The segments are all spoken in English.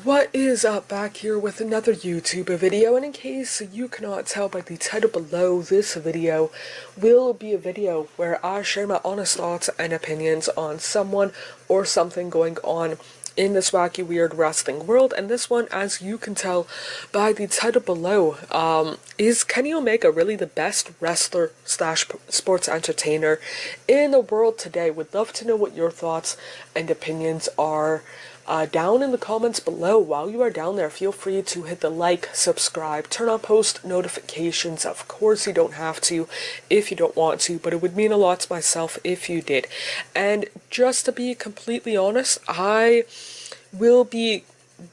What is up? Back here with another YouTube video, and in case you cannot tell by the title below, this video will be a video where I share my honest thoughts and opinions on someone or something going on in this wacky weird wrestling world. And this one, as you can tell by the title below, is Kenny Omega really the best wrestler slash sports entertainer in the world today? Would love to know what your thoughts and opinions are down in the comments below. While you are down there, feel free to hit the like, subscribe, turn on post notifications. Of course, you don't have to if you don't want to, but it would mean a lot to myself if you did. And just to be completely honest, I will be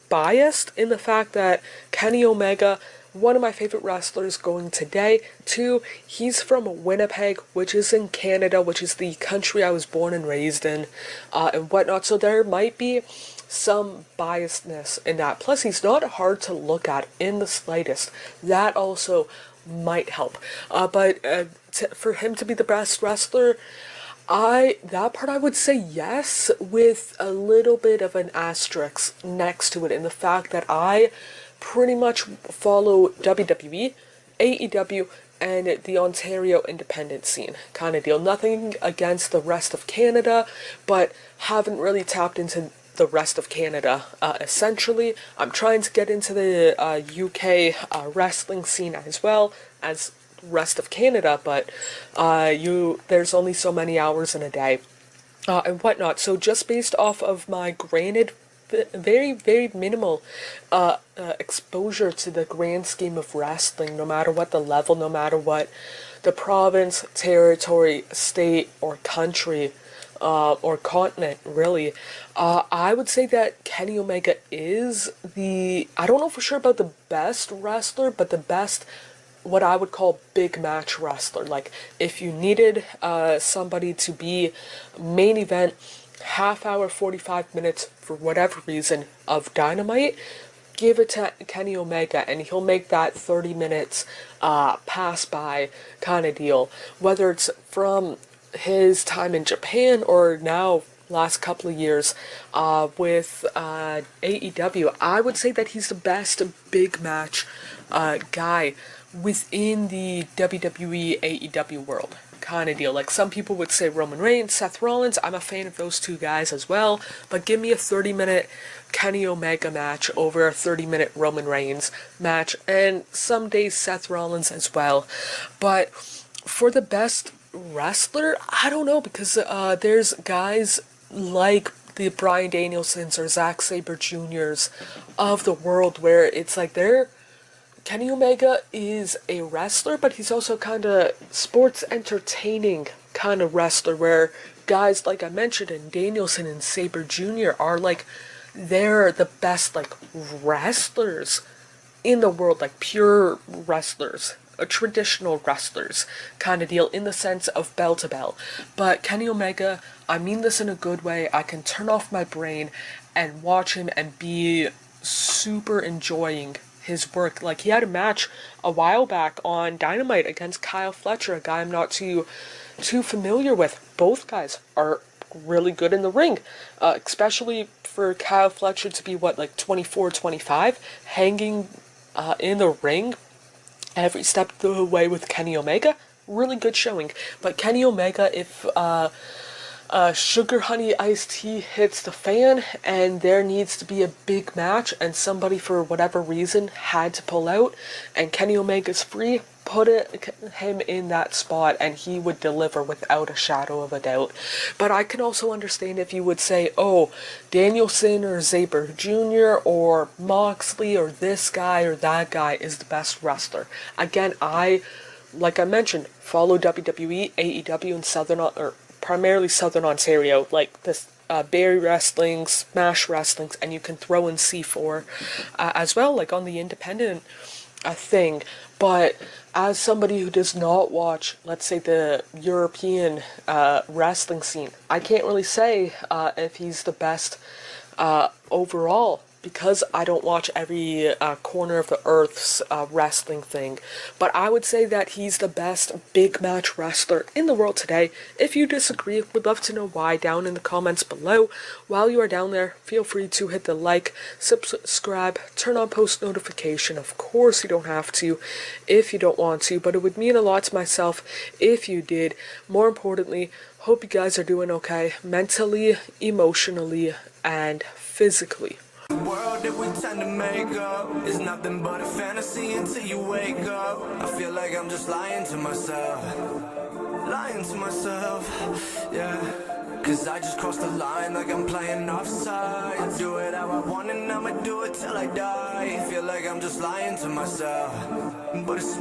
biased in the fact that Kenny Omega, one of my favorite wrestlers going today. Two, he's from Winnipeg, which is in Canada, which is the country I was born and raised in, and whatnot. So there might be some biasness in that. Plus, he's not hard to look at in the slightest. That also might help. But for him to be the best wrestler, that part I would say yes, with a little bit of an asterisk next to it, in the fact that I pretty much follow WWE, AEW, and the Ontario independent scene kind of deal. Nothing against the rest of Canada, but haven't really tapped into the rest of Canada. Essentially, I'm trying to get into the UK wrestling scene as well as rest of Canada, but there's only so many hours in a day and whatnot. So just based off of my granted very, very minimal exposure to the grand scheme of wrestling, no matter what the level, no matter what the province, territory, state, or country, or continent, really, I would say that Kenny Omega is I don't know for sure about the best wrestler, but the best, what I would call big match wrestler. Like, if you needed somebody to be main event, half hour, 45 minutes, for whatever reason, of Dynamite, give it to Kenny Omega, and he'll make that 30 minutes pass by kind of deal. Whether it's from his time in Japan or now last couple of years with AEW, I would say that he's the best big match guy within the WWE AEW world kind of deal. Like, some people would say Roman Reigns, Seth Rollins. I'm a fan of those two guys as well, but give me a 30-minute Kenny Omega match over a 30-minute Roman Reigns match, and some days Seth Rollins as well. But for the best wrestler, I don't know, because there's guys like the Bryan Danielsons or Zack Sabre Jr.'s of the world where it's like Kenny Omega is a wrestler, but he's also kind of sports entertaining kind of wrestler, where guys like I mentioned, and Danielson and Sabre Jr. are like, they're the best like wrestlers in the world, like pure wrestlers, traditional wrestlers kind of deal, in the sense of bell to bell. But Kenny Omega, I mean this in a good way, I can turn off my brain and watch him and be super enjoying his work. Like, he had a match a while back on Dynamite against Kyle Fletcher, a guy I'm not too familiar with. Both guys are really good in the ring, especially for Kyle Fletcher to be like 24, 25, hanging in the ring every step of the way with Kenny Omega. Really good showing. But Kenny Omega, if Sugar Honey Iced Tea hits the fan and there needs to be a big match and somebody for whatever reason had to pull out and Kenny Omega's free, put him in that spot and he would deliver without a shadow of a doubt. But I can also understand if you would say, oh, Danielson or Sabre Jr. or Moxley or this guy or that guy is the best wrestler. Again, like I mentioned, follow WWE, AEW, and primarily Southern Ontario, like this Barrie Wrestling, Smash Wrestlings, and you can throw in C4 as well, like on the independent thing. But as somebody who does not watch, let's say, the European wrestling scene, I can't really say if he's the best overall because I don't watch every corner of the earth's wrestling thing, but I would say that he's the best big match wrestler in the world today. If you disagree, would love to know why down in the comments below. While you are down there, feel free to hit the like, subscribe, turn on post notification. Of course you don't have to if you don't want to, but it would mean a lot to myself if you did. More importantly, hope you guys are doing okay, mentally, emotionally, and physically. The world that we tend to make up is nothing but a fantasy until you wake up. I feel like I'm just lying to myself, yeah. Cause I just crossed the line like I'm playing offside. Do it how I want and I'ma do it till I die. Feel like I'm just lying to myself, but it's